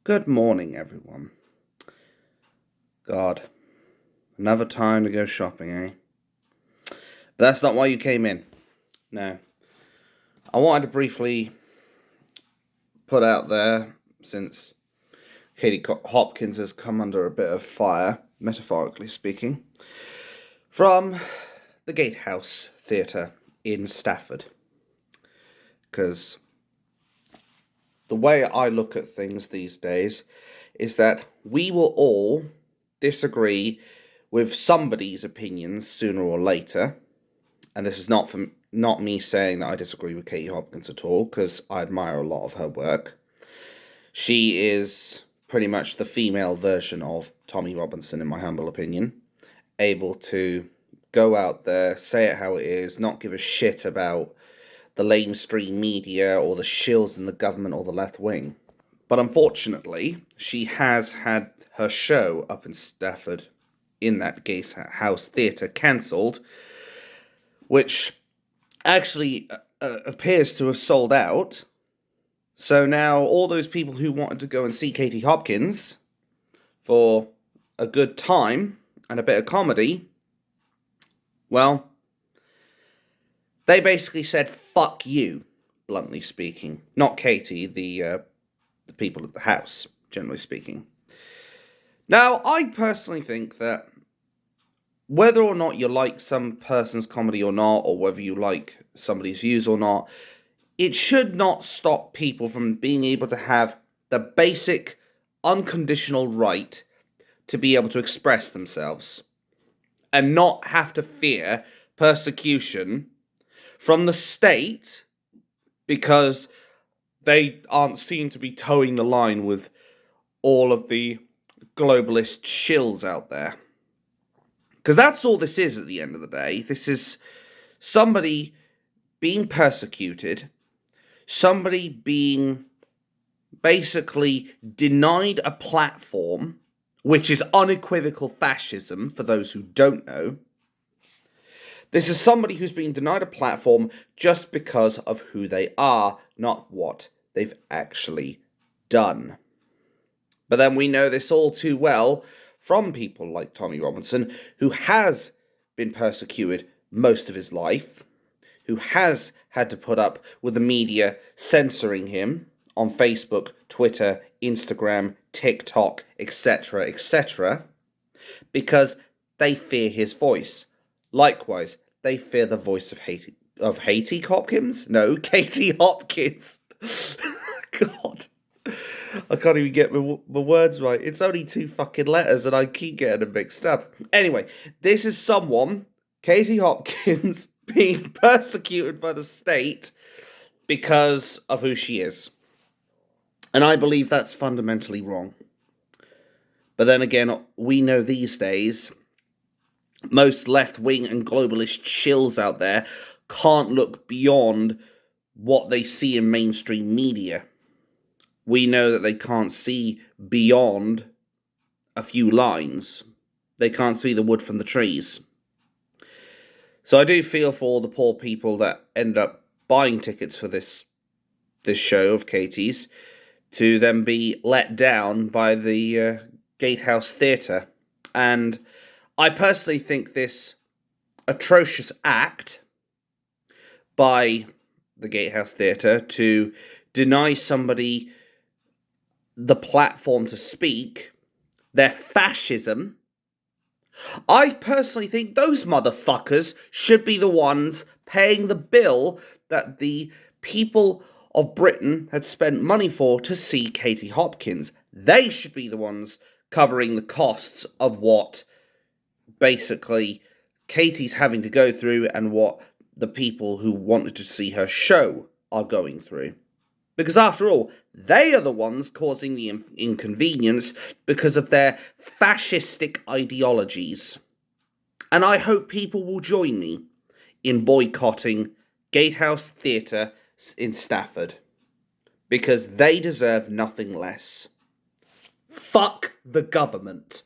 Good morning, everyone. God, another time to go shopping, eh? But that's not why you came in. No. I wanted to briefly put out there, since Katie Hopkins has come under a bit of fire, metaphorically speaking, from the Gatehouse Theatre in Stafford. Because the way I look at things these days is that we will all disagree with somebody's opinions sooner or later. And this is not me saying that I disagree with Katie Hopkins at all, because I admire a lot of her work. She is pretty much the female version of Tommy Robinson, in my humble opinion. Able to go out there, say it how it is, not give a shit about the lamestream media or the shills in the government or the left wing. But unfortunately, she has had her show up in Stafford in that Gatehouse Theatre cancelled, which actually appears to have sold out. So now all those people who wanted to go and see Katie Hopkins for a good time and a bit of comedy, well, they basically said, fuck you, bluntly speaking. Not Katie, the people at the house, generally speaking. Now, I personally think that whether or not you like some person's comedy or not, or whether you like somebody's views or not, it should not stop people from being able to have the basic, unconditional right to be able to express themselves and not have to fear persecution from the state because they aren't seen to be towing the line with all of the globalist shills out there. Because that's all this is at the end of the day. This is somebody being persecuted, somebody being basically denied a platform, which is unequivocal fascism, for those who don't know. This is somebody who's being denied a platform just because of who they are, not what they've actually done. But then we know this all too well from people like Tommy Robinson, who has been persecuted most of his life, who has had to put up with the media censoring him on Facebook, Twitter, Instagram, TikTok, etc., because they fear his voice. Likewise, they fear the voice of Katie Hopkins? No, Katie Hopkins. God. I can't even get my words right. It's only 2 fucking letters and I keep getting them mixed up. Anyway, this is someone, Katie Hopkins, being persecuted by the state because of who she is. And I believe that's fundamentally wrong. But then again, we know these days, most left-wing and globalist shills out there can't look beyond what they see in mainstream media. We know that they can't see beyond a few lines. They can't see the wood from the trees. So I do feel for all the poor people that end up buying tickets for this show of Katie's to then be let down by the Gatehouse Theatre. And I personally think this atrocious act by the Gatehouse Theatre to deny somebody the platform to speak, their fascism, I personally think those motherfuckers should be the ones paying the bill that the people of Britain had spent money for to see Katie Hopkins. They should be the ones covering the costs of what basically Katie's having to go through and what the people who wanted to see her show are going through. Because after all, they are the ones causing the inconvenience because of their fascistic ideologies. And I hope people will join me in boycotting Gatehouse Theatre in Stafford. Because they deserve nothing less. Fuck the government.